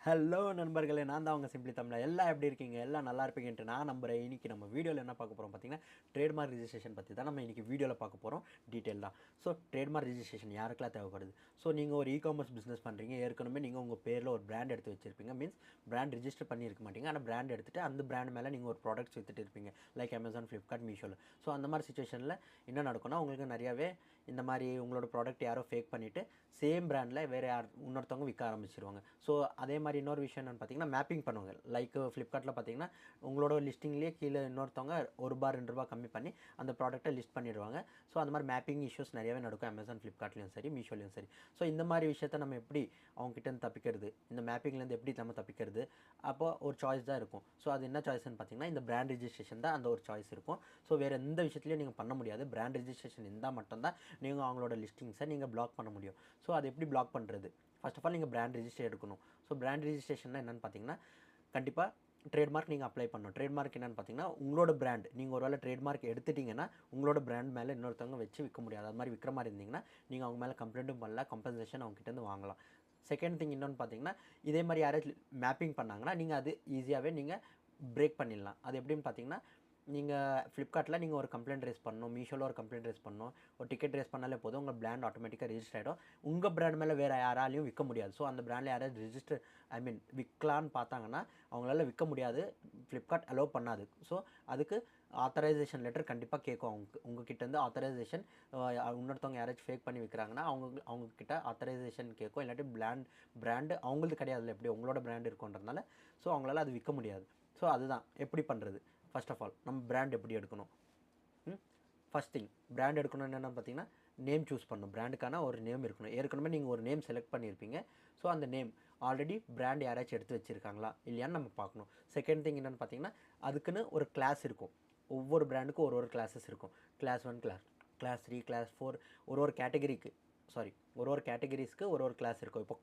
Hello நண்பர்களே, நான் தான் உங்க சிம்பிளி தமிழா. எல்லாம் எப்படி இருக்கீங்க? எல்லாம் நல்லா இருப்பீங்கன்ட்டு நான் நம்புறேன். இன்னைக்கு நம்ம வீடியோல என்ன பார்க்க போறோம் பார்த்தீங்கன்னா, ட்ரேட்மார்க் ரிஜிஸ்ட்ரேஷன் பத்தி தான் நம்ம இன்னைக்கு வீடியோல பார்க்க போறோம் டீட்டெயில்டா. ஸோ ட்ரேட்மார்க் ரிஜிஸ்ட்ரேஷன் யாருக்கெல்லாம் தேவைப்படுது? ஸோ நீங்க ஒரு காமர்ஸ் பிசினஸ் பண்றீங்க. ஏற்கனவே நீங்க உங்க பேர்ல ஒரு பிராண்ட் எடுத்து வச்சிருப்பீங்க. மீன்ஸ் பிராண்ட் ரிஜிஸ்டர் பண்ணியிருக்க மாட்டீங்க. ஆனா பிராண்ட் எடுத்துட்டு அந்த பிராண்ட் மேல நீங்க ஒரு ப்ராடக்ட்ஸ் வித்துட்டு இருப்பீங்க. Like Amazon, Flipkart, மீஷோல. ஸோ அந்த மாதிரி சிச்சுவேஷன்ல என்ன நடக்கும்னா, உங்களுக்கு நிறையவே இந்த மாதிரி உங்களோட ப்ராடக்ட் யாரோ ஃபேக் பண்ணிட்டு சேம் பிராண்டில் வேறு யார் இன்னொருத்தவங்க விற்க ஆரம்பிச்சிருவாங்க. ஸோ அதே மாதிரி இன்னொரு விஷயம் என்னென்னு பார்த்தீங்கன்னா, மேப்பிங் பண்ணுவாங்க. லைக் ஃப்ளிப்கார்ட்டில் பார்த்தீங்கன்னா, உங்களோட லிஸ்டிங்லேயே கீழே இன்னொருத்தவங்க ₹1 ₹2 கம்மி பண்ணி அந்த ப்ராடக்ட்டை லிஸ்ட் பண்ணிடுவாங்க. ஸோ அந்த மாதிரி மேப்பிங் இஷ்யூஸ் நிறையவே நடக்கும் அமேசான், ஃப்ளிப்கார்ட்லேயும் சரி, மீஷோலையும் சரி. ஸோ இந்த மாதிரி விஷயத்தை நம்ம எப்படி அவங்ககிட்ட தப்பிக்கிறது, இந்த மேப்பிங்லேருந்து எப்படி நம்ம தப்பிக்கிறது, அப்போ ஒரு சாய்ஸ் தான் இருக்கும். ஸோ அது என்ன சாய்ஸ்ன்னு பார்த்தீங்கன்னா, இந்த பிராண்ட் ரிஜிஸ்ட்ரேஷன் தான் அந்த ஒரு சாய்ஸ் இருக்கும். ஸோ வேறு எந்த விஷயத்துலையும் நீங்கள் பண்ண முடியாது. பிராண்ட் ரிஜிஸ்ட்ரேஷன் இருந்தால் மட்டும்தான் நீங்கள் அவங்களோட லிஸ்டிங்ஸை நீங்கள் பிளாக் பண்ண முடியும். ஸோ அது எப்படி பிளாக் பண்ணுறது? ஃபர்ஸ்ட் ஆஃப் ஆல் நீங்கள் பிராண்ட் ரிஜிஸ்டர் எடுக்கணும். ஸோ பிராண்ட் ரிஜிஸ்ட்ரேஷன்னா என்னென்னு பார்த்தீங்கன்னா, கண்டிப்பாக ட்ரேட்மார்க் நீங்கள் அப்ளை பண்ணணும். ட்ரேட்மார்க் என்னென்னு பார்த்தீங்கன்னா, உங்களோட பிராண்ட் நீங்கள் ஒரு வேளை ட்ரேட்மார்க் எடுத்துட்டிங்கன்னா, உங்களோட பிராண்ட் மேலே இன்னொருத்தவங்க வச்சு விற்க முடியாது. அது மாதிரி விற்கிற மாதிரி இருந்தீங்கன்னா, நீங்கள் அவங்க மேலே கம்ப்ளைண்ட்டும் பண்ணலாம், கம்பன்சேஷன் அவங்ககிட்டேருந்து வாங்கலாம். செகண்ட் திங் இன்னொன்று பார்த்தீங்கன்னா, இதே மாதிரி யாராச்சும் மேப்பிங் பண்ணாங்கன்னா, நீங்கள் அது ஈஸியாகவே நீங்கள் பிரேக் பண்ணிடலாம். அது எப்படின்னு பார்த்தீங்கன்னா, நீங்கள் ஃப்ளிப்கார்ட்டில் நீங்கள் ஒரு கம்ப்ளைண்ட் ரைஸ் பண்ணணும், மீஷோவில் ஒரு கம்ப்ளைண்ட் ரைஸ் பண்ணணும், ஒரு டிக்கெட் ரைஸ் பண்ணாலே போதும், உங்கள் பிராண்ட் ஆட்டோமேட்டிக்காக ரிஜிஸ்டர் ஆகிடும். உங்கள் பிராண்ட் மேலே வேறு யாராலையும் விற்க முடியாது. ஸோ அந்த பிராண்டில் யாராவது ரிஜிஸ்டர் விற்கலான்னு பார்த்தாங்கன்னா அவங்களால விற்க முடியாது. ஃப்ளிப்கார்ட் அலோவ் பண்ணாது. ஸோ அதுக்கு ஆத்தரைசேஷன் லெட்டர் கண்டிப்பாக கேட்கும். உங்ககிட்டேருந்து ஆத்தரைசேஷன் இன்னொருத்தவங்க யாராச்சும் ஃபேக் பண்ணி விற்கிறாங்கன்னா அவங்கக்கிட்ட ஆத்தரைசேஷன் கேட்கும். இல்லாட்டி பிராண்டு அவங்களது கிடையாது, எப்படி உங்களோட பிராண்ட் இருக்குன்றதுனால ஸோ அவங்களால அது விற்க முடியாது. ஸோ அதுதான் எப்படி பண்ணுறது. ஃபர்ஸ்ட் ஆஃப் ஆல் நம்ம பிராண்ட் எப்படி எடுக்கணும்? ஃபர்ஸ்ட் திங் பிராண்ட் எடுக்கணும் என்னென்னு பார்த்தீங்கன்னா, நேம் சூஸ் பண்ணணும். பிராண்டுக்கான ஒரு நேம் இருக்கணும். ஏற்கனவே நீங்கள் ஒரு நேம் செலக்ட் பண்ணியிருப்பீங்க. ஸோ அந்த நேம் ஆல்ரெடி பிராண்ட் யாராச்சும் எடுத்து வச்சுருக்காங்களா இல்லையான்னு நம்ம பார்க்கணும். செகண்ட் திங் என்னென்னு பார்த்தீங்கன்னா, அதுக்குன்னு ஒரு கிளாஸ் இருக்கும். ஒவ்வொரு பிராண்டுக்கும் ஒரு கிளாஸஸ் இருக்கும். கிளாஸ் 1, கிளாஸ் 3, கிளாஸ் 4 ஒரு கேட்டகரிக்கு ஒரு கேட்டகரிஸ்க்கு ஒரு கிளாஸ் இருக்கும். இப்போ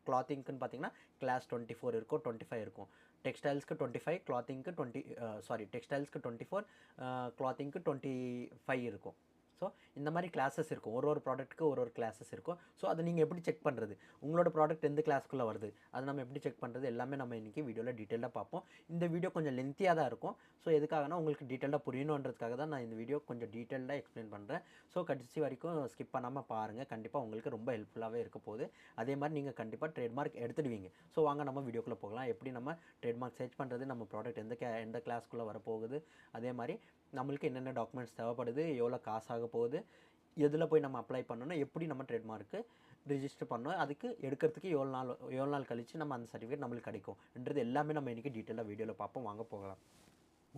கிளாத்திங்க்குன்னு பார்த்தீங்கன்னா கிளாஸ் 24 இருக்கும், 25 இருக்கும். டெக்ஸ்டைல்ஸ்க்கு 25, கிளாத்திங்க்கு டெக்ஸ்டைல்ஸ்க்கு 24, கிளாத்திங்க்கு 25 இருக்கும். ஸோ இந்த மாதிரி கிளாஸஸ் இருக்கும். ஒரு ப்ராடக்ட்டுக்கு ஒரு கிளாஸஸ் இருக்கும். ஸோ அதை நீங்கள் எப்படி செக் பண்ணுறது? உங்களோட ப்ராடக்ட் எந்த கிளாஸ்க்குள்ளே வருது, அதை நம்ம எப்படி செக் பண்ணுறது, எல்லாமே நம்ம இன்றைக்கி வீடியோவில் டீட்டெயிலாக பார்ப்போம். இந்த வீடியோ கொஞ்சம் லென்த்தியாக தான் இருக்கும். ஸோ எதுக்காகனா உங்களுக்கு டீட்டெயிலாக புரியணுன்றதுக்காக தான் நான் இந்த வீடியோ கொஞ்சம் டீட்டெயிலாக எக்ஸ்பிளைன் பண்ணுறேன். ஸோ கடைசி வரைக்கும் ஸ்கிப் பண்ணாமல் பாருங்கள். கண்டிப்பாக உங்களுக்கு ரொம்ப ஹெல்ப்ஃபுல்லாகவே இருக்க போகுது. அதே மாதிரி நீங்கள் கண்டிப்பாக ட்ரேட்மார்க் எடுத்துடுவீங்க. ஸோ வாங்க நம்ம வீடியோக்குள்ளே போகலாம். எப்படி நம்ம ட்ரேட்மார்க் சர்ச் பண்ணுறது, நம்ம ப்ராடக்ட் எந்த கிளாஸ்க்குள்ளே வரப்போகுது, அதே மாதிரி நம்மளுக்கு என்னென்ன டாக்குமெண்ட்ஸ் தேவைப்படுது, எவ்வளோ காசு ஆக போகுது, எதில் போய் நம்ம அப்ளை பண்ணணும், எப்படி நம்ம ட்ரேட்மார்க்கு ரிஜிஸ்டர் பண்ணணும், அதுக்கு எடுக்கிறதுக்கு எவ்வளோ நாள் கழித்து நம்ம அந்த சர்டிஃபிகேட் நம்மளுக்கு கிடைக்கும்ன்றது எல்லாமே நம்ம இன்றைக்கி டீட்டெயிலாக வீடியோவில் பார்ப்போம். வாங்க போகலாம்.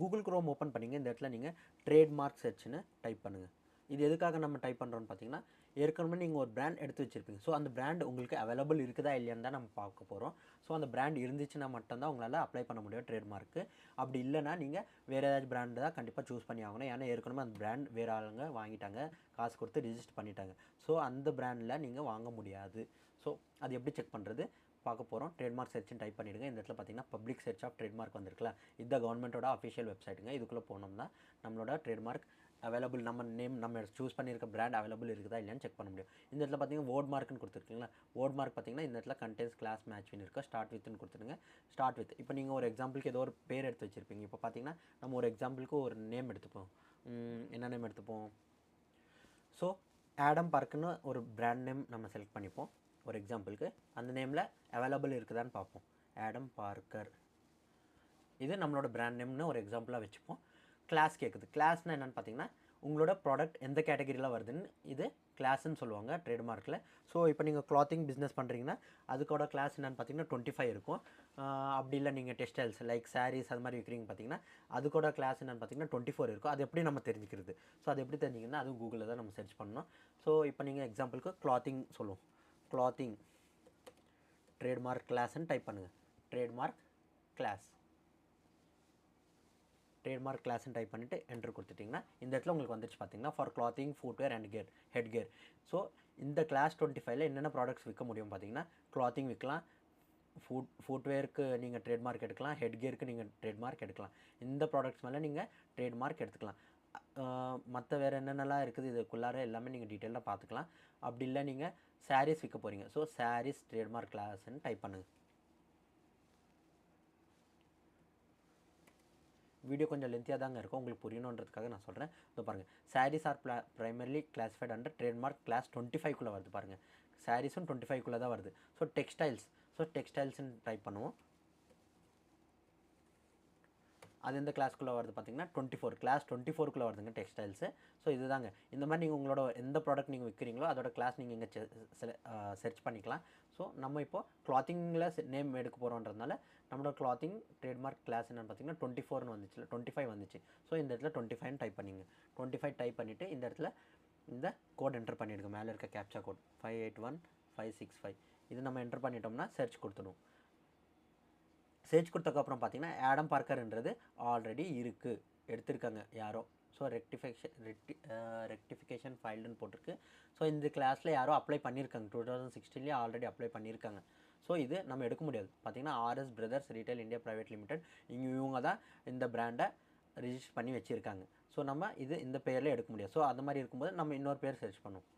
கூகுள் குரோம் ஓப்பன் பண்ணிங்க. இந்த இடத்துல நீங்கள் ட்ரேட்மார்க் சர்ச்னு டைப் பண்ணுங்கள். இது எதுக்காக நம்ம டைப் பண்ணுறோன்னு பார்த்தீங்கன்னா, ஏற்கனவே நீங்கள் ஒரு பிராண்ட் எடுத்து வச்சுருப்பீங்க. ஸோ அந்த பிராண்ட் உங்களுக்கு அவைலபிள் இருக்குதா இல்லையான்னு தான் நம்ம பார்க்க போகிறோம். ஸோ அந்த பிராண்ட் இருந்துச்சுன்னா மட்டும்தான் உங்களால் அப்ளை பண்ண முடியும் ட்ரேட்மார்க்கு. அப்படி இல்லைனா நீங்கள் வேறு ஏதாச்சும் பிராண்டு தான் கண்டிப்பாக சூஸ் பண்ணி ஆகணும். ஏன்னா ஏற்கனவே அந்த பிராண்ட் வேறு ஆளுங்க வாங்கிட்டாங்க, காசு கொடுத்து ரிஜிஸ்டர் பண்ணிட்டாங்க. ஸோ அந்த பிராண்டில் நீங்கள் வாங்க முடியாது. ஸோ அது எப்படி செக் பண்ணுறது பார்க்க போகிறோம். ட்ரேட்மார்க் சர்ச்னு டைப் பண்ணிவிடுங்க. இந்த இடத்துல பார்த்தீங்கன்னா பப்ளிக் சர்ச் ஆஃப் ட்ரேட்மார்க் வந்திருக்குல்ல, இதுதான் கவர்மெண்ட்டோட அஃபிஷியல் வெப்சைட்டுங்க. இதுக்குள்ளே போனோம்னா நம்மளோட ட்ரேட்மார்க் அவைலபிள், நம்ம சூஸ் பண்ணியிருக்க பிராண்ட் அவைலபிள் இருக்குதா இல்லையான்னு செக் பண்ண முடியும். இந்த இடத்துல பார்த்தீங்கன்னா வேர்ட் மார்க்னு கொடுத்துருக்கீங்களா, வேர்ட் மார்க் பார்த்தீங்கன்னா இந்த இடத்துல கண்டென்ஸ் கிளாஸ் மேட்ச்னு இருக்கா, ஸ்டார்ட் வித்னு கொடுத்துருங்க. ஸ்டார்ட் வித் இப்போ நீங்கள் ஒரு எக்ஸாம்பிளுக்கு ஏதோ ஒரு பேர் எடுத்து வச்சுருப்பீங்க. இப்போ பார்த்தீங்கன்னா நம்ம ஒரு எக்ஸாம்பிளுக்கு ஒரு நேம் எடுத்துப்போம். என்ன நேம் எடுத்துப்போம்? ஸோ ஆடம் பார்க்குன்னு ஒரு பிராண்ட் நேம் நம்ம செலக்ட் பண்ணிப்போம். ஒரு எக்ஸாம்பிளுக்கு அந்த நேமில் அவைலபிள் இருக்குதான்னு பார்ப்போம். ஆடம் பார்க்கர், இது நம்மளோட பிராண்ட் நேம்னு ஒரு எக்ஸாம்பிளாக வச்சுப்போம். கிளாஸ் கேட்குது. கிளாஸ்னால் என்னென்னு பார்த்தீங்கன்னா, உங்களோட ப்ராடக்ட் எந்த கேட்டகரியில் வருதுன்னு இது கிளாஸ்ன்னு சொல்லுவாங்க ட்ரேட்மார்க்கில். ஸோ இப்போ நீங்கள் கிளாத்திங் பிஸ்னஸ் பண்ணுறீங்கன்னா அதுக்கோட கிளாஸ் என்னென்னு பார்த்தீங்கன்னா 25 இருக்கும். அப்படி இல்லை நீங்கள் டெக்ஸ்டைல்ஸ் லைக் சாரீஸ் அது மாதிரி விற்கிறீங்க பார்த்தீங்கன்னா அதுக்கோட கிளாஸ் என்னென்னு பார்த்தீங்கன்னா 24 இருக்கும். அது எப்படி நம்ம தெரிஞ்சுக்கிறது? ஸோ அது எப்படி தெரிஞ்சிங்கன்னா அதுவும் கூகுளில் தான் நம்ம சர்ச் பண்ணணும். ஸோ இப்போ நீங்கள் எக்ஸாம்பிளுக்கு கிளாத்திங் சொல்லுவோம். கிளாத்திங் ட்ரேட்மார்க் கிளாஸ்ன்னு டைப் பண்ணுங்கள். ட்ரேட்மார்க் கிளாஸ்ன்னு டைப் பண்ணிவிட்டு என்ட்ரு கொடுத்துட்டிங்கன்னா இந்த இடத்துல உங்களுக்கு வந்துச்சு பார்த்தீங்கன்னா for clothing, footwear and head care. So இந்த கிளாஸ் 25ல் என்னென்ன ப்ராடக்ட்ஸ் விற்க முடியும் பார்த்தீங்கன்னா, கிளாத்திங் விற்கலாம், ஃபுட்வேருக்கு நீங்கள் ட்ரேட்மார்க் எடுக்கலாம், ஹெட் கேருக்கு நீங்கள் ட்ரேட்மார்க் எடுக்கலாம். இந்த ப்ராடக்ட்ஸ் மேலே நீங்கள் ட்ரேட்மார்க் எடுத்துக்கலாம். மற்ற வேறு என்னென்னலாம் இருக்குது இதுக்குள்ளார எல்லாமே நீங்கள் டீட்டெயிலாக பார்த்துக்கலாம். அப்படி இல்லை நீங்கள் சாரீஸ் விற்க போகிறீங்க. ஸோ சாரீஸ் ட்ரேட்மார்க் கிளாஸ்ன்னு டைப் பண்ணுங்கள். வீடியோ கொஞ்சம் லென்த்தியாக தாங்க இருக்கும், உங்களுக்கு புரியணுன்றதுக்காக நான் சொல்கிறேன். இதோ பாருங்கள், saris are primarily classified under trademark class 25க்குள்ளே வருது பாருங்கள். சாரீஸும் 25க்குள்ளே தான் வருது. ஸோ டெக்ஸ்டைல்ஸ்ன்னு டைப் பண்ணுவோம். அது எந்த கிளாஸ்க்குள்ளே வருது பார்த்தீங்கன்னா 24, கிளாஸ் 24க்குள்ளே வருதுங்க டெக்ஸ்டைல்ஸு. ஸோ இதுதாங்க, இந்த மாதிரி நீங்கள் உங்களோட எந்த ப்ராடக்ட் நீங்கள் விற்கிறீங்களோ அதோட கிளாஸ் நீங்கள் இங்கே சர்ச் பண்ணிக்கலாம். ஸோ நம்ம இப்போ கிளாத்திங்கில் நேம் எடுக்க போகிறோன்றதுனால நம்மளோட கிளாத்திங் ட்ரேட்மார்க் கிளாஸ் என்னென்னு பார்த்தீங்கன்னா 24ன்னு வந்துச்சு, 25 வந்துச்சு. ஸோ இந்த இடத்துல 25ன்னு டைப் பண்ணிங்க. 25 டைப் பண்ணிவிட்டு இந்த இடத்துல இந்த கோட் என்டர் பண்ணிவிடுங்க. மேலே இருக்க கேப்சா கோட் 581565 இது நம்ம என்டர் பண்ணிட்டோம்னா சர்ச் கொடுத்துடும். சர்ச் கொடுத்ததுக்கப்புறம் பார்த்தீங்கன்னா ஆடம் பார்க்கர்ன்றது ஆல்ரெடி இருக்குது, எடுத்திருக்காங்க யாரோ. ஸோ ரெக்டிஃபிகேஷன் ஃபைல்டுன்னு போட்டிருக்கு. ஸோ இந்த கிளாஸில் யாரோ அப்ளை பண்ணியிருக்காங்க, 2016 ஆல்ரெடி அப்ளை பண்ணியிருக்காங்க. ஸோ இது நம்ம எடுக்க முடியாது. பார்த்தீங்கன்னா RS brothers retail India private limited, இவங்க தான் இந்த பிராண்டை ரிஜிஸ்டர் பண்ணி வச்சுருக்காங்க. ஸோ நம்ம இது இந்த பேரில் எடுக்க முடியாது. ஸோ அந்த மாதிரி இருக்கும்போது நம்ம இன்னொரு பேர் சர்ச் பண்ணுவோம்.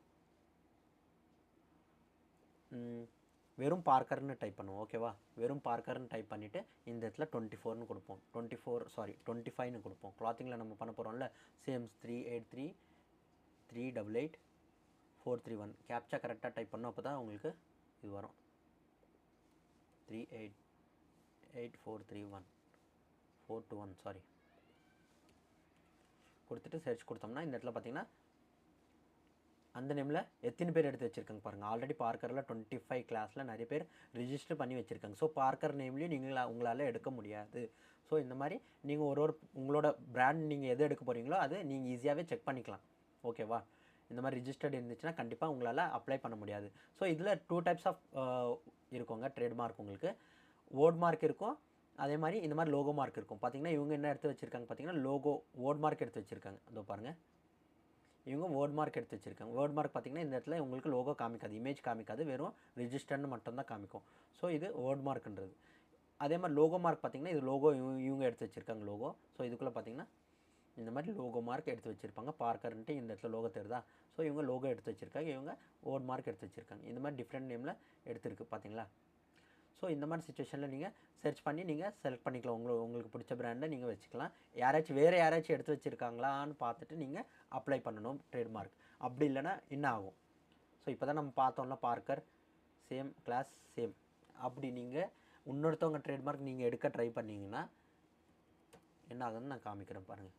வெறும் பார்க்கர்னு டைப் பண்ணுவோம். ஓகேவா, வெறும் பார்க்கர்னு டைப் பண்ணிவிட்டு இந்த இடத்துல 24ன்னு கொடுப்போம். 25ன்னு கொடுப்போம். கிளாத்திங்கில் நம்ம பண்ண போகிறோம்ல, சேம் 3833888431 கேப்சா கரெக்டாக டைப் பண்ணோம். அப்போ தான் உங்களுக்கு இது வரும். 388431 421 சாரி கொடுத்துட்டு சர்ச் கொடுத்தோம்னா இந்த இடத்துல பார்த்தீங்கன்னா அந்த நேமில் எத்தனை பேர் எடுத்து வச்சுருக்காங்க பாருங்கள். ஆல்ரெடி பார்க்கரில் 25 கிளாஸில் நிறைய பேர் ரிஜிஸ்டர் பண்ணி வச்சுருக்காங்க. ஸோ பார்க்கர் நேம்லேயும் உங்களால் எடுக்க முடியாது. ஸோ இந்த மாதிரி நீங்கள் உங்களோட பிராண்ட் நீங்கள் எது எடுக்க போகிறீங்களோ அது நீங்கள் ஈஸியாகவே செக் பண்ணிக்கலாம். ஓகேவா, இந்த மாதிரி ரிஜிஸ்டர்டு இருந்துச்சுன்னா கண்டிப்பாக உங்களால் அப்ளை பண்ண முடியாது. ஸோ இதில் 2 டைப்ஸ் ஆஃப் இருக்குங்க ட்ரேட்மார்க். உங்களுக்கு வேர்ட் மார்க் இருக்கும், அதே மாதிரி இந்த மாதிரி லோகோ மார்க் இருக்கும். பார்த்தீங்கன்னா இவங்க என்ன எடுத்து வச்சுருக்காங்க பார்த்தீங்கன்னா வேர்ட் மார்க் எடுத்து வச்சுருக்காங்க. அதோ பாருங்கள், இவங்க வேர்ட் மார்க் எடுத்து வச்சுருக்காங்க. வேர்ட் மார்க் பார்த்திங்கன்னா இந்த இடத்துல உங்களுக்கு லோகோ காமிக்காது, இமேஜ் காமிக்காது, வெறும் ரிஜிஸ்டர்னு மட்டும்தான் காமிக்கும். ஸோ இது வேர்ட் மார்க்ன்றது. அதே மாதிரி லோகோ மார்க் பார்த்திங்கன்னா இது லோகோ இவங்க எடுத்து வச்சுருக்காங்க லோகோ. ஸோ இதுக்குள்ளே பார்த்திங்கன்னா இந்த மாதிரி லோகோ மார்க் எடுத்து வச்சுருப்பாங்க. பார்க்கர்ன்ட்டு இந்த இடத்துல லோகோ தெரியுதா. ஸோ இவங்க லோகோ எடுத்து வச்சுருக்காங்க, இவங்க வேர்ட் மார்க் எடுத்து வச்சுருக்காங்க. இந்த மாதிரி டிஃப்ரெண்ட் நேமில் எடுத்துருக்கு பார்த்தீங்களா. ஸோ இந்த மாதிரி சுச்சுவேஷனில் நீங்கள் சர்ச் பண்ணி நீங்கள் செலக்ட் பண்ணிக்கலாம். உங்களுக்கு பிடிச்ச பிராண்டை நீங்கள் வச்சுக்கலாம். வேறு யாராச்சும் எடுத்து வச்சுருக்காங்களான்னு பார்த்துட்டு நீங்கள் அப்ளை பண்ணணும் ட்ரேட்மார்க். அப்படி இல்லைன்னா என்ன ஆகும். ஸோ இப்போ தான் நம்ம பார்த்தோம்ல பார்க்கர் சேம் கிளாஸ் சேம். அப்படி நீங்கள் இன்னொருத்தவங்க ட்ரேட்மார்க் நீங்கள் எடுக்க ட்ரை பண்ணிங்கன்னா என்ன ஆகுதுன்னு நான் காமிக்கிறேன் பாருங்கள்.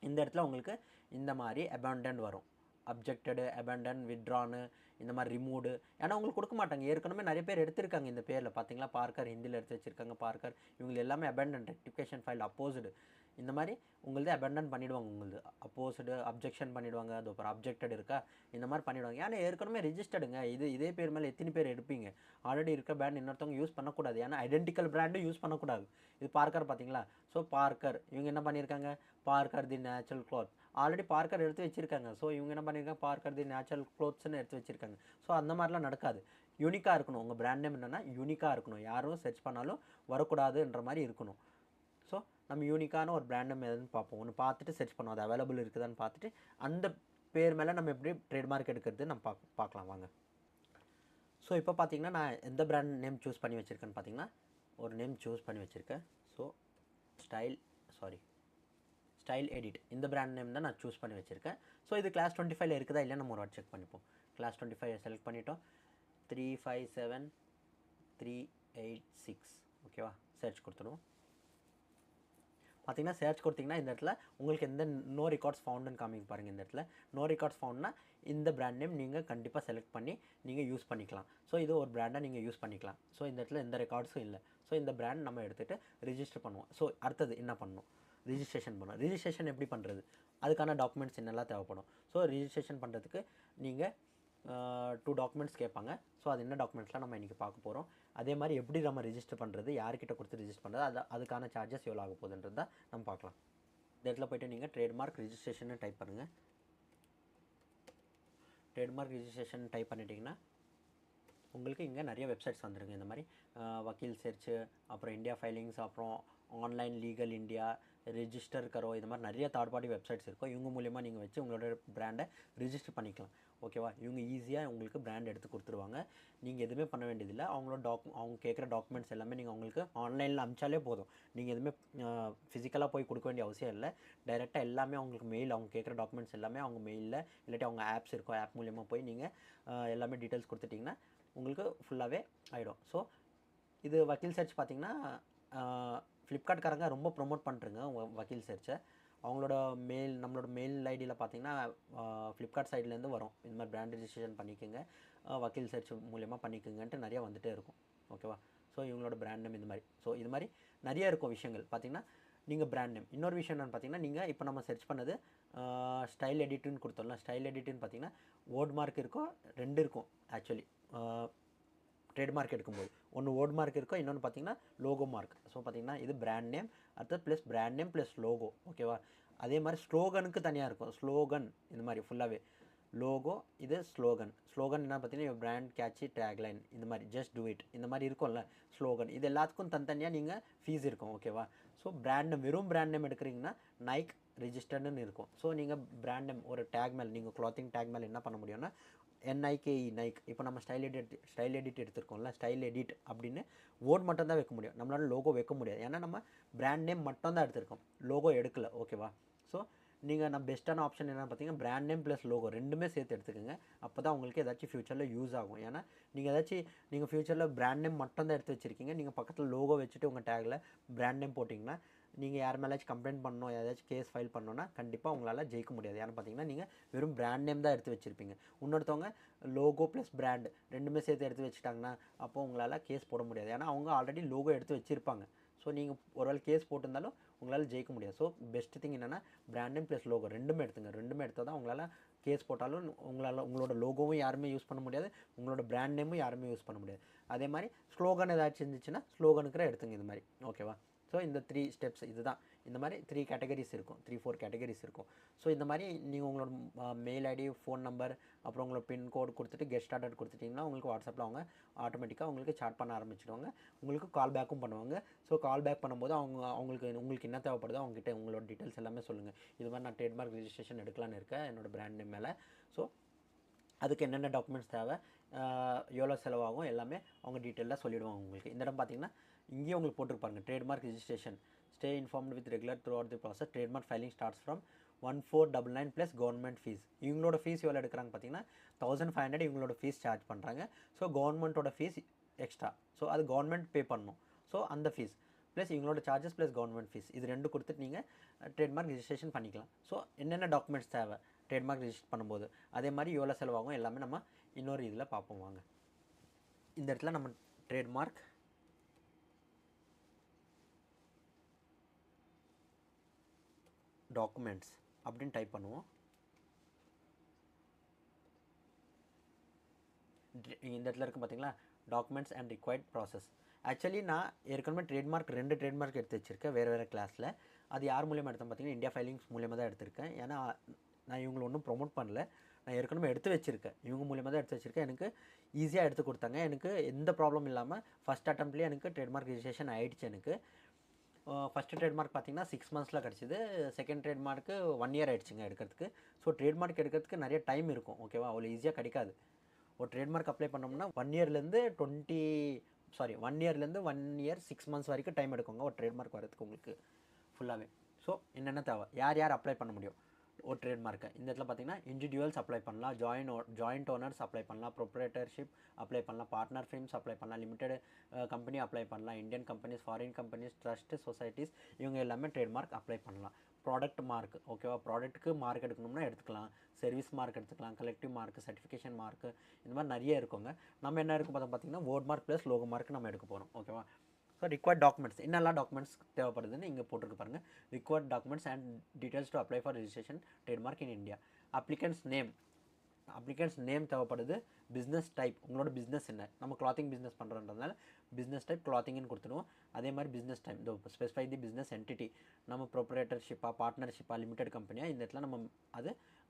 இந்த இடத்துல உங்களுக்கு இந்த மாதிரி அபேண்டன் வரும். அப்ஜெக்டடு, அபேண்டன், வித்ட்ரானு, இந்த மாதிரி ரிமூவ்டு. ஏன்னா உங்களுக்கு கொடுக்க மாட்டாங்க. ஏற்கனவே நிறைய பேர் எடுத்திருக்காங்க இந்த பேரில். பார்த்தீங்களா, பார்க்கர் ஹிந்தியில் எடுத்து வச்சுருக்காங்க. பார்க்கர் இவங்க எல்லாமே அபேண்டன், ரெக்டிஃபிகேஷன் ஃபைல், அப்போஸ்டு, இந்த மாதிரி உங்களது அபேண்டன் பண்ணிவிடுவாங்க. உங்களது அப்போஸ்டு, அப்ஜெக்ஷன் பண்ணிவிடுவாங்க. அது அப்புறம் அப்ஜெக்டட் இருக்கா, இந்த மாதிரி பண்ணிவிடுவாங்க. ஏன்னா ஏற்கனவே ரிஜிஸ்டர்டுங்க. இதே பேர் மேலே எத்தனை பேர் எடுப்பீங்க. ஆல்ரெடி இருக்க பிராண்ட் இன்னொருத்தவங்க யூஸ் பண்ணக்கூடாது. ஏன்னா ஐடென்டிக்கல் பிராண்டும் யூஸ் பண்ணக்கூடாது. இது பார்க்கர் பார்த்தீங்களா. ஸோ பார்க்கர் இவங்க என்ன பண்ணியிருக்காங்க, Parker the natural cloth already Parker எடுத்து வச்சுருக்காங்க. ஸோ இவங்க என்ன பண்ணியிருக்காங்க, பார்க்கர் தி நேச்சுரல் க்ளோத்ஸ்ன்னு எடுத்து வச்சுருக்காங்க. ஸோ அந்த மாதிரிலாம் நடக்காது. யூனிக்காக இருக்கணும். உங்கள் பிராண்ட் நேம் என்னென்னா யூனிக்காக இருக்கணும். யாரும் சர்ச் பண்ணாலும் வரக்கூடாதுன்ற மாதிரி இருக்கணும். ஸோ நம்ம யூனிக்கான ஒரு பிராண்ட் நேம் எதுன்னு பார்ப்போம். ஒன்று பார்த்துட்டு சர்ச் பண்ணுவோம், அது அவைலபிள் இருக்குதான்னு பார்த்துட்டு அந்த பேர் மேலே நம்ம எப்படி ட்ரேட்மார்க் எடுக்கிறது நம்ம பார்க்கலாம் வாங்க. ஸோ இப்போ பார்த்தீங்கன்னா நான் எந்த பிராண்ட் நேம் சூஸ் பண்ணி வச்சுருக்கேன்னு பார்த்தீங்கன்னா ஒரு நேம் சூஸ் பண்ணி வச்சுருக்கேன். ஸோ ஸ்டைல் எடிட் இந்த பிராண்ட் நேம் தான் நான் சூஸ் பண்ணி வச்சுருக்கேன். ஸோ இது கிளாஸ் 25ல் இருக்குதா இல்லையா நம்ம ஒரு வாட்டி செக் பண்ணிப்போம். கிளாஸ் 25 செலக்ட் பண்ணிட்டோம். 357386 ஓகேவா. சர்ச் கொடுத்துடுவோம். பார்த்தீங்கன்னா சர்ச் கொடுத்தீங்கன்னா இந்த இடத்துல உங்களுக்கு எந்த நோ ரெக்கார்ட்ஸ் ஃபவுண்டுன்னு காமிக்க பாருங்கள். இந்த இடத்துல நோ ரெக்கார்ட்ஸ் ஃபவுண்ட்னா இந்த பிராண்ட் நேம் நீங்கள் கண்டிப்பாக செலக்ட் பண்ணி நீங்கள் யூஸ் பண்ணிக்கலாம். ஸோ இது ஒரு பிராண்டை நீங்கள் யூஸ் பண்ணிக்கலாம். ஸோ இந்த இடத்துல எந்த ரெக்கார்ட்ஸும் இல்லை. ஸோ இந்த பிராண்ட் நம்ம எடுத்துகிட்டு ரிஜிஸ்டர் பண்ணுவோம். ஸோ அடுத்தது என்ன பண்ணணும், ரிஜிஸ்ட்ரேஷன் பண்ணணும். ரிஜிஸ்ட்ரேஷன் எப்படி பண்ணுறது, அதுக்கான டாக்குமெண்ட்ஸ் என்னெல்லாம் தேவைப்படும். ஸோ ரிஜிஸ்ட்ரேஷன் பண்ணுறதுக்கு நீங்கள் 2 டாக்குமெண்ட்ஸ் கேட்பாங்க. ஸோ அது என்ன டாக்குமெண்ட்ஸ்லாம் நம்ம இன்றைக்கி பார்க்க போகிறோம். அதே மாதிரி எப்படி நம்ம ரிஜிஸ்டர் பண்ணுறது, யார்கிட்ட கொடுத்து ரிஜிஸ்டர் பண்ணுறது, அதுக்கான சார்ஜஸ் எவ்வளோ ஆக போகுதுன்றது தான் நம்ம பார்க்கலாம். இந்த இடத்துல போய்ட்டு நீங்கள் ட்ரேட்மார்க் ரிஜிஸ்ட்ரேஷன் டைப் பண்ணுங்கள். ட்ரேட்மார்க் ரிஜிஸ்ட்ரேஷன் டைப் பண்ணிட்டீங்கன்னா உங்களுக்கு இங்கே நிறைய வெப்சைட்ஸ் வந்துருங்க. இந்த மாதிரி வக்கீல் சர்ச்சு, அப்புறம் இந்தியா ஃபைலிங்ஸ், அப்புறம் ஆன்லைன் லீகல் இந்தியா, ரிஜிஸ்டர் கரோ, இது மாதிரி நிறைய தேர்ட் பார்ட்டி வெப்சைட்ஸ் இருக்கும். இவங்க மூலிமா நீங்கள் வச்சு உங்களோட பிராண்டை ரிஜிஸ்டர் பண்ணிக்கலாம். ஓகேவா? இவங்க ஈஸியாக உங்களுக்கு பிராண்ட் எடுத்து கொடுத்துருவாங்க. நீங்கள் எதுவுமே பண்ண வேண்டியதில்லை. அவங்க கேட்குற டாக்குமெண்ட்ஸ் எல்லாமே நீங்கள் அவங்களுக்கு ஆன்லைனில் அனுப்பிச்சாலே போதும். நீங்கள் எதுவுமே ஃபிசிக்கலாக போய் கொடுக்க வேண்டிய அவசியம் இல்லை. டைரெக்டாக எல்லாமே அவங்களுக்கு மெயில், அவங்க கேட்குற டாக்குமெண்ட்ஸ் எல்லாமே அவங்க மெயிலில், இல்லாட்டி அவங்க ஆப்ஸ் இருக்கும், ஆப் மூலிமா போய் நீங்கள் எல்லாமே டீட்டெயில்ஸ் கொடுத்துட்டிங்கன்னா உங்களுக்கு ஃபுல்லாகவே ஆகிடும். ஸோ இது வக்கீல் சர்ச் பார்த்திங்கன்னா ஃப்ளிப்கார்ட்காரங்க ரொம்ப ப்ரொமோட் பண்ணுறங்க வக்கீல் சர்ச்சை. அவங்களோட நம்மளோட மெயில் ஐடியில் பார்த்தீங்கன்னா ஃப்ளிப்கார்ட் சைட்லேருந்து வரும், இந்த மாதிரி பிராண்ட் ரிஜிஸ்ட்ரேஷன் பண்ணிக்கோங்க, வக்கீல் சர்ச் மூலியமாக பண்ணிக்கோங்கன்ட்டு நிறையா வந்துகிட்டே இருக்கும். ஓகேவா? ஸோ இவங்களோட பிராண்ட் நேம் இந்த மாதிரி. ஸோ இது மாதிரி நிறைய இருக்கும் விஷயங்கள். பார்த்திங்கன்னா நீங்கள் பிராண்ட் நேம், இன்னொரு விஷயம் என்னென்னு பார்த்தீங்கன்னா, நீங்கள் இப்போ நம்ம சர்ச் பண்ணது ஸ்டைல் எடிட்டுன்னு கொடுத்தோம்ல, ஸ்டைல் எடிட்டுன்னு பார்த்தீங்கன்னா வேர்ட் மார்க் இருக்கும், 2 இருக்கும் ஆக்சுவலி. ட்ரேட்மார்க் எடுக்கும்போது ஒன்று வேர்ட் மார்க் இருக்கும், இன்னொன்று பார்த்தீங்கன்னா லோகோ மார்க். ஸோ பார்த்தீங்கன்னா இது பிராண்ட் நேம், அடுத்து plus brand name plus logo. ஓகேவா? அதே மாதிரி ஸ்லோகனுக்கு தனியாக இருக்கும், ஸ்லோகன் இந்த மாதிரி ஃபுல்லாகவே. லோகோ, இது ஸ்லோகன். ஸ்லோகன் என்ன பார்த்தீங்கன்னா பிராண்ட் கேட்சி டேக்லைன், இந்த மாதிரி ஜஸ்ட் டூ இட் இந்த மாதிரி இருக்கும்ல ஸ்லோகன். இது எல்லாத்துக்கும் தனித்தனியாக நீங்கள் ஃபீஸ் இருக்கும். ஓகேவா? ஸோ பிராண்ட் நேம், வெறும் பிராண்ட் நேம் எடுக்கிறீங்கன்னா நைக் ரிஜிஸ்டர்டுன்னு இருக்கும். ஸோ நீங்கள் பிராண்ட் நேம் ஒரு டேக் மேலே, நீங்கள் க்ளாத்திங் டேக் மேலே என்ன பண்ண முடியும்னா NIKE நைக். இப்போ நம்ம ஸ்டைல் எடிட் எடுத்துருக்கோம்ல, ஸ்டைல் எடிட் அப்படின்னு வேர்ட் மட்டும் தான் வைக்க முடியும், நம்மளால லோகோ வைக்க முடியாது. ஏன்னா நம்ம பிராண்ட் நேம் மட்டும் தான் எடுத்திருக்கோம், லோகோ எடுக்கல. ஓகேவா? ஸோ நான் பெஸ்ட்டான ஆப்ஷன் என்னென்னு பார்த்தீங்கன்னா பிராண்ட் நேம் ப்ளஸ் லோகோ ரெண்டுமே சேர்த்து எடுத்துக்கோங்க. அப்போ தான் உங்களுக்கு ஏதாச்சும் ஃபியூச்சரில் யூஸ் ஆகும். ஏன்னா நீங்கள் ஃபியூச்சரில் பிராண்ட் நேம் மட்டும் தான் எடுத்து வச்சுருக்கீங்க, நீங்கள் பக்கத்தில் லோகோ வச்சுட்டு உங்கள் டேக்கில் பிராண்ட் நேம் போட்டிங்கன்னா நீங்கள் யார் மேலேயாச்சும் கம்ப்ளைண்ட் பண்ணணும், ஏதாச்சும் கேஸ் ஃபைல் பண்ணணும்னா கண்டிப்பாக உங்களால் ஜெயிக்க முடியாது. ஏன்னு பார்த்தீங்கன்னா நீங்கள் வெறும் பிராண்ட் நேம் தான் எடுத்து வச்சுருப்பீங்க. இன்னொருத்தவங்க லோகோ ப்ளஸ் பிராண்ட் ரெண்டுமே சேர்த்து எடுத்து வச்சுட்டாங்கன்னா அப்போது உங்களால் கேஸ் போட முடியாது. ஏன்னா அவங்க ஆல்ரெடி லோகோ எடுத்து வச்சுருப்பாங்க. ஸோ நீங்கள் ஒருவேளை கேஸ் போட்டிருந்தாலும் உங்களால் ஜெயிக்க முடியாது. ஸோ பெஸ்ட் திங் என்னென்னா பிராண்ட் நேம் ப்ளஸ் லோகோ ரெண்டுமே எடுத்துங்க. ரெண்டுமே எடுத்தால் தான் உங்களால் கேஸ் போட்டாலும் உங்களோட லோகோவும் யாருமே யூஸ் பண்ண முடியாது, உங்களோட பிராண்ட் நேமும் யாருமே யூஸ் பண்ண முடியாது. அதே மாதிரி ஸ்லோகன் ஏதாச்சும் இருந்துச்சுன்னா ஸ்லோகனுக்கு எடுத்துங்க இந்த மாதிரி. ஓகேவா? ஸோ இந்த 3 ஸ்டெப்ஸ் இதுதான். இந்த மாதிரி 3 கேட்டகரிஸ் இருக்கும், 3-4 கேட்டகரிஸ் இருக்கும். ஸோ இந்த மாதிரி நீங்கள் உங்களோட மெயில் ஐடி, ஃபோன் நம்பர், அப்புறம் உங்களோட பின்கோடு கொடுத்துட்டு கெட் ஸ்டார்டட் கொடுத்துட்டிங்கன்னா உங்களுக்கு வாட்ஸ்அப்பில் அவங்க ஆட்டோமேட்டிக்காக உங்களுக்கு சாட் பண்ண ஆரம்பிச்சிடுவாங்க. உங்களுக்கு கால் பேக்கும் பண்ணுவாங்க. ஸோ கால் பேக் பண்ணும்போது உங்களுக்கு என்ன தேவைப்படுதோ அவங்ககிட்ட உங்களோட டீட்டெயில்ஸ் எல்லாமே சொல்லுங்கள். இது மாதிரி நான் ட்ரேட்மார்க் ரிஜிஸ்ட்ரேஷன் எடுக்கலான்னு இருக்கேன் என்னோட பிராண்ட் நேம் மேலே. ஸோ அதுக்கு என்னென்ன டாக்குமெண்ட்ஸ் தேவை, எவ்வளோ செலவாகும் எல்லாமே அவங்க டீட்டெயிலாக சொல்லிவிடுவாங்க உங்களுக்கு. இந்த இடம் பார்த்தீங்கன்னா இங்கேயே உங்களுக்கு போட்டிருப்பாங்க trademark registration, stay informed with regular through out the process, trademark filing starts from 1499 plus government fees. இவங்களோட ஃபீஸ் எவ்வளோ எடுக்கிறாங்க பார்த்தீங்கன்னா 1500 இவங்களோட ஃபீஸ் சார்ஜ் பண்ணுறாங்க. ஸோ கவர்மெண்ட்டோட ஃபீஸ் எக்ஸ்ட்ரா, ஸோ அது கவர்மெண்ட் பே பண்ணணும். ஸோ அந்த ஃபீஸ் ப்ளஸ் இவங்களோட சார்ஜஸ் ப்ளஸ் கவர்மெண்ட் ஃபீஸ், இது ரெண்டு கொடுத்துட்டு நீங்கள் ட்ரேட்மார்க் ரிஜிஸ்ட்ரேஷன் பண்ணிக்கலாம். ஸோ என்னென்ன டாக்குமெண்ட்ஸ் தேவை ட்ரேட்மார்க் ரிஜிஸ்டர் பண்ணும்போது, அதே மாதிரி எவ்வளோ செலவாகும் எல்லாமே நம்ம இன்னொரு இதில் பார்ப்போம் வாங்க. இந்த இடத்துல நம்ம ட்ரேட்மார்க் டாக்குமெண்ட்ஸ் அப்படின்னு டைப் பண்ணுவோம். இந்த இடத்துல இருக்குது பார்த்தீங்களா, documents and required process. Actually நான் ஏற்கனவே ரெண்டு ட்ரேட்மார்க் எடுத்து வச்சுருக்கேன் வேறு கிளாஸில். அது யார் மூலியமாக எடுத்தேன் பார்த்தீங்கன்னா இந்தியா ஃபைலிங்ஸ் மூலியமாக தான் எடுத்திருக்கேன். ஏன்னா நான் இவங்களை ஒன்றும் ப்ரொமோட் பண்ணல, நான் ஏற்கனவே எடுத்து வச்சுருக்கேன், இவங்க மூலியமாக தான் எடுத்து வச்சுருக்கேன். எனக்கு ஈஸியாக எடுத்து கொடுத்தாங்க, எனக்கு எந்த ப்ராப்ளம் இல்லாமல் ஃபஸ்ட் அட்டம்ப்ட்லேயே எனக்கு ட்ரேட்மார்க் ரிஜிஸ்ட்ரேஷன் ஆகிடுச்சு. எனக்கு ஃபஸ்ட்டு ட்ரேட்மார்க் பார்த்தீங்கன்னா 6 monthஸில் கிடச்சிது, செகண்ட் ட்ரேட்மார்க்கு 1 year ஆகிடுச்சுங்க எடுக்கிறதுக்கு. ஸோ ட்ரேட்மார்க் எடுக்கிறதுக்கு நிறைய டைம் இருக்கும். ஓகேவா? அவ்வளோ ஈஸியாக கிடைக்காது. ஒரு ட்ரேட்மார்க் அப்ளை பண்ணோம்னா 1 yearலேருந்து 1 year 6 months வரைக்கும் டைம் எடுக்குங்க ஒரு ட்ரேட்மார்க் வரதுக்கு உங்களுக்கு ஃபுல்லாகவே. ஸோ என்னென்ன தேவை, யார் அப்ளை பண்ண முடியும் ஒரு ட்ரேட்மார்க்கை, இந்த இடத்துல பார்த்தீங்கன்னா இண்டிவிஜுவல்ஸ் அப்ளை பண்ணலாம், ஜாயிண்ட் ஓனர்ஸ் அப்ளை பண்ணலாம், ப்ரொப்ரேட்டர்ஷிப் அப்ளை பண்ணலாம், பார்ட்னர் ஃபிர்ம்ஸ் அப்ளை பண்ணலாம், லிமிடெட் கம்பெனி அப்ளை பண்ணலாம், Indian companies, foreign companies, trust societies, இவங்க எல்லாமே ட்ரேட்மார்க் அப்ளை பண்ணலாம். ப்ராடக்ட் மார்க், ஓகேவா? ப்ராடக்ட்டுக்கு மார்க் எடுக்கணும்னா எடுத்துக்கலாம், சர்வீஸ் மார்க் எடுத்துக்கலாம், கலெக்டிவ் மார்க், சர்டிஃபிகேஷன் மார்க், இந்த மாதிரி நிறைய இருக்குங்க. நம்ம என்ன இருக்கும் பார்த்தீங்கன்னா word mark plus logo mark நம்ம எடுக்க போகிறோம். ஓகேவா? ஸோ ரிக்வயர்ட் டாக்குமெண்ட்ஸ், என்னெல்லாம் டாக்குமெண்ட்ஸ் தேவைப்படுதுன்னு இங்கே போட்டிருக்கு பாருங்கள். Required documents and details to apply for registration trademark in India. Applicants name தேவைப்படுது. பிஸ்னஸ் டைப், உங்களோட பிஸ்னஸ் என்ன, நம்ம கிளாத்திங் பிஸ்னஸ் பண்ணுறதுனால பிஸ்னஸ் டைப் கிளாத்திங்னு கொடுத்துருவோம். அதே மாதிரி பிஸ்னஸ் டைம் இதோ ஸ்பெசிஃபை தி பிஸ்னஸ் என்டிட்டி, நம்ம ப்ரொப்ரேட்டர்ஷிப்பாக பார்ட்னர்ஷிப்பாக லிமிடெட் கம்பெனியாக இந்த இடத்துல நம்ம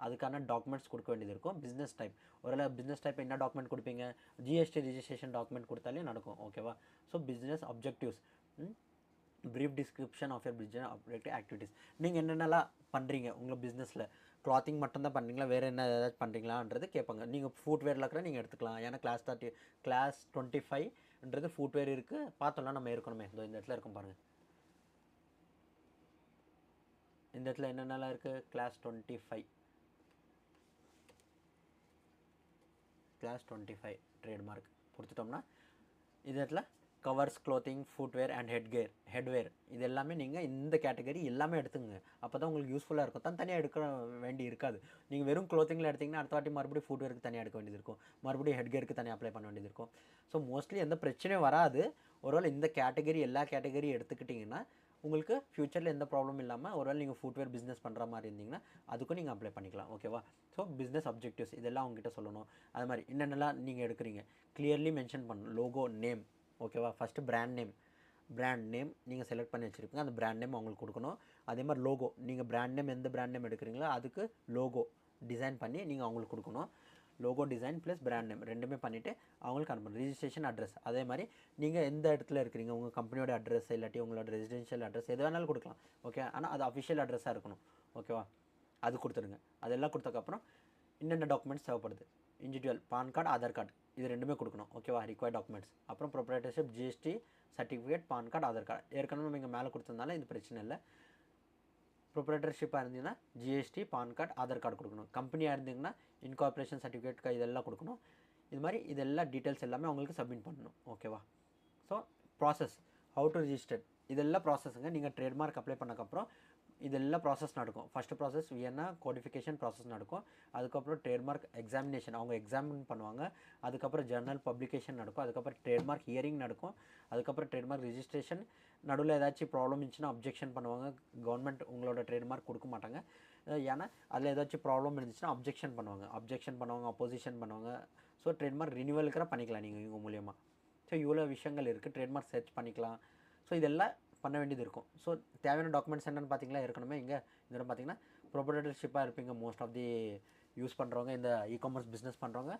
அதுக்கான டாக்குமெண்ட்ஸ் கொடுக்க வேண்டியது இருக்கும். பிஸ்னஸ் டைப் ஒரு பிஸ்னஸ் டைப் என்ன டாக்குமெண்ட் கொடுப்பீங்க, ஜிஎஸ்டி ரிஜிஸ்ட்ரேஷன் டாக்குமெண்ட் கொடுத்தாலே நடக்கும். ஓகேவா. So business objectives, brief description of your business objective activities, நீங்கள் என்னென்னலாம் பண்ணுறீங்க உங்கள் பிஸ்னஸில், கிளாத்திங் மட்டும்தான் பண்ணுறீங்களா, வேறு என்ன ஏதாச்சும் பண்ணுறீங்களான்றது கேட்பாங்க. நீங்கள் ஃபுட்வேரில் இருக்கிற நீங்கள் எடுத்துக்கலாம். ஏன்னா கிளாஸ் 25ன்றது ஃபுட்வேர் இருக்குது. பார்த்தோம்னா நம்ம இருக்கணுமே, இந்த இடத்துல இருக்கும் பாருங்கள். இந்த இடத்துல என்னென்னலாம் இருக்குது, கிளாஸ் 25 ட்ரேட்மார்க் கொடுத்துட்டோம்னா இந்த இடத்துல கவர்ஸ், க்ளோத்திங், ஃபுட்வேர் அண்ட் ஹெட்வேர் இது எல்லாமே நீங்கள் இந்த கேட்டகரி எல்லாமே எடுத்துங்க. அப்போ தான் உங்களுக்கு யூஸ்ஃபுல்லாக இருக்கும். தனியாக எடுக்க வேண்டி இருக்காது. நீங்கள் வெறும் க்ளோத்திங்கில் எடுத்திங்கன்னா அடுத்த வாட்டி மறுபடியும் ஃபுட்வேருக்கு தனியாக எடுக்க வேண்டியது இருக்கும், மறுபடியும் ஹெட்கேருக்கு தனியாக அப்ளை பண்ண வேண்டியது இருக்கும். ஸோ மோஸ்ட்லி எந்த பிரச்சனையும் வராது. ஒருவேளை இந்த கேட்டகரி எல்லா கேட்டகரி எடுத்துக்கிட்டிங்கன்னா உங்களுக்கு ஃப்யூச்சரில் எந்த ப்ராப்ளம் இல்லாமல் ஒருவேளை நீங்கள் ஃபுட்வேர் பிஸ்னஸ் பண்ணுற மாதிரி இருந்தீங்கன்னா அதுக்கும் நீங்கள் அப்ளை பண்ணிக்கலாம். ஓகேவா. ஸோ பிஸ்னஸ் அப்ஜெக்டிவ்ஸ் இதெல்லாம் அவங்ககிட்ட சொல்லணும். அது மாதிரி என்னென்னலாம் நீங்கள் எடுக்கிறீங்க கிளியர்லி மென்ஷன் பண்ணணும். Logo, name. ஓகேவா. ஃபஸ்ட்டு பிராண்ட் நேம் நீங்கள் செலக்ட் பண்ணி வச்சுருப்பீங்க. அந்த பிராண்ட் நேம் அவங்களுக்கு கொடுக்கணும். அதே மாதிரி லோகோ, நீங்கள் பிராண்ட் நேம் எந்த பிராண்ட் நேம் எடுக்கிறீங்களோ அதுக்கு லோகோ டிசைன் பண்ணி நீங்கள் அவங்களுக்கு கொடுக்கணும். Logo design plus brand name ரெண்டுமே பண்ணிவிட்டு அவங்களுக்கு அனுப்பணும். ரிஜிஸ்ட்ரேஷன் அட்ரஸ், அதே மாதிரி நீங்கள் எந்த இடத்துல இருக்கிறீங்க உங்கள் கம்பெனியோட அட்ரஸ் இல்லாட்டி உங்களோட ரெசிடென்ஷியல் அட்ரஸ் எது வேணாலும் கொடுக்கலாம். ஓகே. ஆனால் அது அஃபிஷியல் அட்ரஸாக இருக்கணும். ஓகேவா. அது கொடுத்துருங்க. அதெல்லாம் கொடுத்ததுக்கப்புறம் என்னென்ன டாக்குமெண்ட்ஸ் தேவைப்படுது, individual PAN card, Aadhaar card இது ரெண்டுமே கொடுக்கணும். ஓகேவா. Required documents. அப்புறம் proprietorship, GST certificate, PAN card, Aadhaar card ஏற்கனவே நீங்கள் மேலே கொடுத்ததுனால இது பிரச்சனை இல்லை. ப்ரொப்ரைட்டர்ஷிப்பாக இருந்தீங்கன்னா GST, PAN card, Aadhaar card கொடுக்கணும். கம்பெனியாக இருந்தீங்கன்னா இன்கார்பரேஷன் சர்டிஃபிகேட் இதெல்லாம் கொடுக்கணும். இது மாதிரி இதெல்லாம் டீட்டெயில்ஸ் எல்லாமே அவங்களுக்கு சப்மிட் பண்ணணும். ஓகேவா. So process, how to register இதெல்லாம் ப்ராசஸுங்க. நீங்கள் ட்ரேட்மார்க் அப்ளை பண்ணக்கப்புறம் இதெல்லாம் ப்ராசஸ் நடக்கும். First process Vienna codification process நடக்கும். அதுக்கப்புறம் ட்ரேட்மார்க் எக்ஸாமினேஷன் அவங்க எக்ஸாமின் பண்ணுவாங்க. அதுக்கப்புறம் ஜர்னல் பப்ளிகேஷன் நடக்கும். அதுக்கப்புறம் ட்ரேட்மார்க் ஹியரிங் நடக்கும். அதுக்கப்புறம் ட்ரேட்மார்க் ரிஜிஸ்ட்ரேஷன். நடுவில் ஏதாச்சும் ப்ராப்ளம் இருந்துச்சுன்னா அப்ஜெக்ஷன் பண்ணுவாங்க. கவர்மெண்ட் உங்களோட ட்ரேட்மார்க் கொடுக்க மாட்டாங்க. ஏன்னா அதில் ஏதாச்சும் ப்ராப்ளம் இருந்துச்சுன்னா அப்ஜெக்ஷன் பண்ணுவாங்க, அப்போசிஷன் பண்ணுவாங்க. ஸோ ட்ரேட்மார்க் ரினியூவலுக்கு பண்ணிக்கலாம் நீங்கள் இவங்க மூலியமாக. ஸோ இவ்வளோ விஷயங்கள் இருக்குது. ட்ரேட்மார்க் சர்ச் பண்ணிக்கலாம். ஸோ இதெல்லாம் பண்ண வேண்டியது இருக்கும். ஸோ தேவையான டாக்குமெண்ட்ஸ் என்னென்னு பார்த்தீங்களா இருக்கணுமே. இங்கே இதெல்லாம் பார்த்தீங்கன்னா ப்ரொப்ரைட்டர்ஷிப்பாக இருப்பீங்க. மோஸ்ட் ஆஃப் தி யூஸ் பண்ணுறவங்க இந்த இகாமர்ஸ் பிஸ்னஸ் பண்ணுறவங்க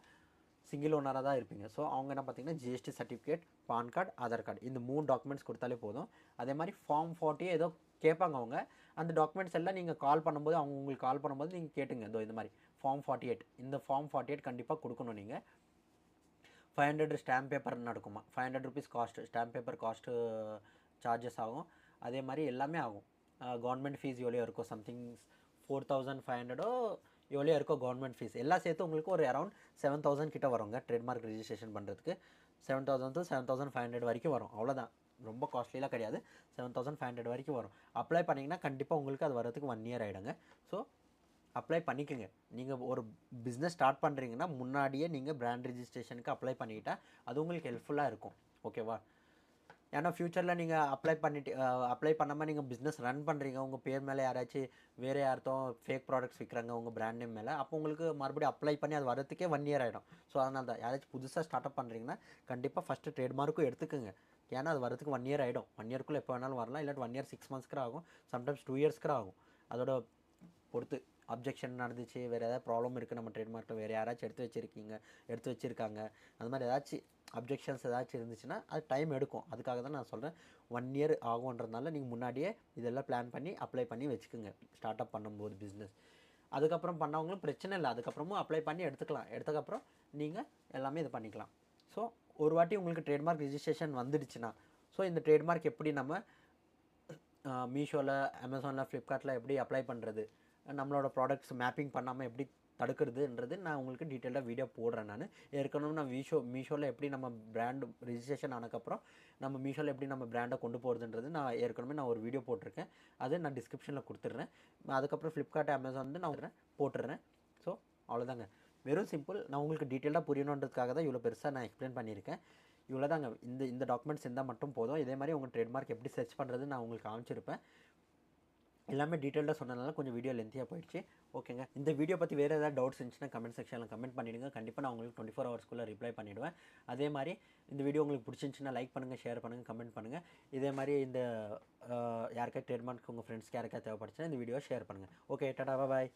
சிங்கிள் ஓனராக தான் இருப்பீங்க. ஸோ அவங்க என்ன பார்த்தீங்கன்னா GST certificate, PAN card, Aadhaar card இந்த 3 டாக்குமெண்ட்ஸ் கொடுத்தாலே போதும். அதே மாதிரி ஃபார்ம் 40 ஏதோ கேட்பாங்க அவங்க. அந்த டாக்குமெண்ட்ஸ் எல்லாம் நீங்கள் கால் பண்ணும்போது அவங்க உங்களுக்கு கால் பண்ணும்போது நீங்கள் கேட்டுங்க. இந்த மாதிரி ஃபார்ம் 48 இந்த ஃபார்ம் 48 கண்டிப்பாக கொடுக்கணும். நீங்கள் 500 ஸ்டாம்ப் பேப்பர் நடக்குமா, 500 rupees cost stamp paper cost charges ஆகும். அதே மாதிரி எல்லாமே ஆகும். கவர்மெண்ட் ஃபீஸ் எவ்வளோ இருக்கும், சம்திங் 4500 எவ்வளோ இருக்கும் கவர்மெண்ட் ஃபீஸ். எல்லாம் சேர்த்து உங்களுக்கு ஒரு அரௌண்ட் 7000 கிட்ட வருங்க. ட்ரேட்மார்க் ரிஜிஸ்ட்ரேஷன் பண்ணுறதுக்கு 7000 to 7500 வரைக்கும் வரும். அவ்வளோதான், ரொம்ப காஸ்ட்லிலாம் கிடையாது. 7500 வரைக்கும் வரும். அப்ளை பண்ணிங்கன்னா கண்டிப்பாக உங்களுக்கு அது வரதுக்கு 1 year ஆகிடுங்க. ஸோ அப்ளை பண்ணிக்கோங்க. நீங்கள் ஒரு பிஸ்னஸ் ஸ்டார்ட் பண்ணுறீங்கன்னா முன்னாடியே நீங்கள் பிராண்ட் ரிஜிஸ்ட்ரேஷனுக்கு அப்ளை பண்ணிக்கிட்டால் அது உங்களுக்கு ஹெல்ப்ஃபுல்லாக இருக்கும். ஓகேவா. ஏன்னா ஃப்யூச்சரில் நீங்கள் அப்ளை பண்ணாமல் நீங்கள் பிஸ்னஸ் ரன் பண்ணுறீங்க, உங்கள் பேர் மேலே யாராச்சும் வேறு யார்த்தும் ஃபேக் ப்ராடக்ட்ஸ் விற்கிறாங்க உங்கள் பிராண்ட் நேம் மேலே, அப்போ உங்களுக்கு மறுபடியும் அப்ளை பண்ணி அது வரதுக்கே 1 year ஆகிடும். ஸோ அதனால தான் யாராச்சும் புதுசாக ஸ்டார்ட் அப் பண்ணுறீங்கன்னா கண்டிப்பாக ஃபஸ்ட்டு ட்ரேட்மார்க்கும் எடுத்துக்கோங்க. ஏன்னா அது வரதுக்கு 1 year ஆகிடும். 1 yearக்குள்ளே எப்போ வேணாலும் வரலாம். இல்லாட்டி 1 year 6 months ஆகும். சம்டைம்ஸ் 2 years ஆகும். அதோட பொறுத்து அப்ஜெக்ஷன் நடந்துச்சு, வேறு ஏதாவது ப்ராப்ளம் இருக்குது நம்ம ட்ரேட்மார்க்கில், வேறு யாராச்சும் எடுத்து வச்சுருக்காங்க, அது மாதிரி ஏதாச்சும் அப்ஜெக்ஷன்ஸ் ஏதாச்சும் இருந்துச்சுன்னா அது டைம் எடுக்கும். அதுக்காக தான் நான் சொல்கிறேன் 1 year ஆகுன்றதுனால நீங்கள் முன்னாடியே இதெல்லாம் பிளான் பண்ணி அப்ளை பண்ணி வச்சுக்கோங்க ஸ்டார்ட் அப் பண்ணும்போது பிஸ்னஸ். அதுக்கப்புறம் பண்ணவங்களும் பிரச்சனை இல்லை, அதுக்கப்புறமும் அப்ளை பண்ணி எடுத்ததுக்கப்புறம் நீங்கள் எல்லாமே இது பண்ணிக்கலாம். ஸோ ஒரு வாட்டி உங்களுக்கு ட்ரேட்மார்க் ரிஜிஸ்ட்ரேஷன் வந்துடுச்சுன்னா, ஸோ இந்த ட்ரேட்மார்க் எப்படி நம்ம மீஷோவில், அமேசானில், ஃப்ளிப்கார்ட்டில் எப்படி அப்ளை பண்ணுறது, நம்மளோட ப்ராடக்ட்ஸ் மேப்பிங் பண்ணாமல் எப்படி தடுக்கிறதுன்றது நான் உங்களுக்கு டீட்டெயிலாக வீடியோ போடுறேன். நான் ஏற்கனவே நான் மீஷோவில் எப்படி நம்ம பிராண்ட் ரிஜிஸ்ட்ரேஷன் ஆனதுக்கப்புறம் நம்ம மீஷோவில் எப்படி நம்ம பிராண்டை கொண்டு போகிறதுன்றது நான் ஒரு வீடியோ போட்டிருக்கேன். அது நான் டிஸ்கிரிப்ஷனில் கொடுத்துட்றேன். அதுக்கப்புறம் ஃப்ளிப்கார்ட், அமேசான் வந்து நான் போட்டுறேன். ஸோ அவ்வளோதாங்க, வெறும் சிம்பிள். நான் உங்களுக்கு டீட்டெயிலாக புரியணுன்றதுக்காக தான் இவ்வளோ பெருசாக நான் எக்ஸ்பிளைன் பண்ணியிருக்கேன். இவ்வளோ தாங்க. இந்த டாக்குமெண்ட்ஸ் இருந்தால் மட்டும் போதும். இதே மாதிரி உங்கள் ட்ரேட்மார்க் எப்படி சர்ச் பண்ணுறது நான் உங்களுக்கு காமிச்சிருப்பேன். எல்லாமே டீட்டெயில்டாக சொன்னதுனால கொஞ்சம் வீடியோ லென்த்தியாக போயிடுச்சு. ஓகேங்க. இந்த வீடியோ பற்றி வேறு ஏதாவது டவுட்ஸ் இருந்துச்சுன்னா கமெண்ட் செக்ஷனில் கமெண்ட் பண்ணிவிடுங்க. கண்டிப்பாக நான் உங்களுக்கு 24 ஹவர்ஸ்க்குள்ளே ரிப்ளை பண்ணிவிடுவேன். அதே மாதிரி இந்த வீடியோ உங்களுக்கு பிடிச்சிருந்துச்சுன்னா லைக் பண்ணுங்கள், ஷேர் பண்ணுங்கள், கமெண்ட் பண்ணுங்கள். இதே மாதிரி இந்த யாருக்காவது ட்ரேட்மார்க் உங்கள் ஃப்ரெண்ட்ஸ்க்கு யாருக்காவது தேவைப்படுச்சுன்னா இந்த வீடியோ ஷேர் பண்ணுங்கள். ஓகே, டாடா, பாய்.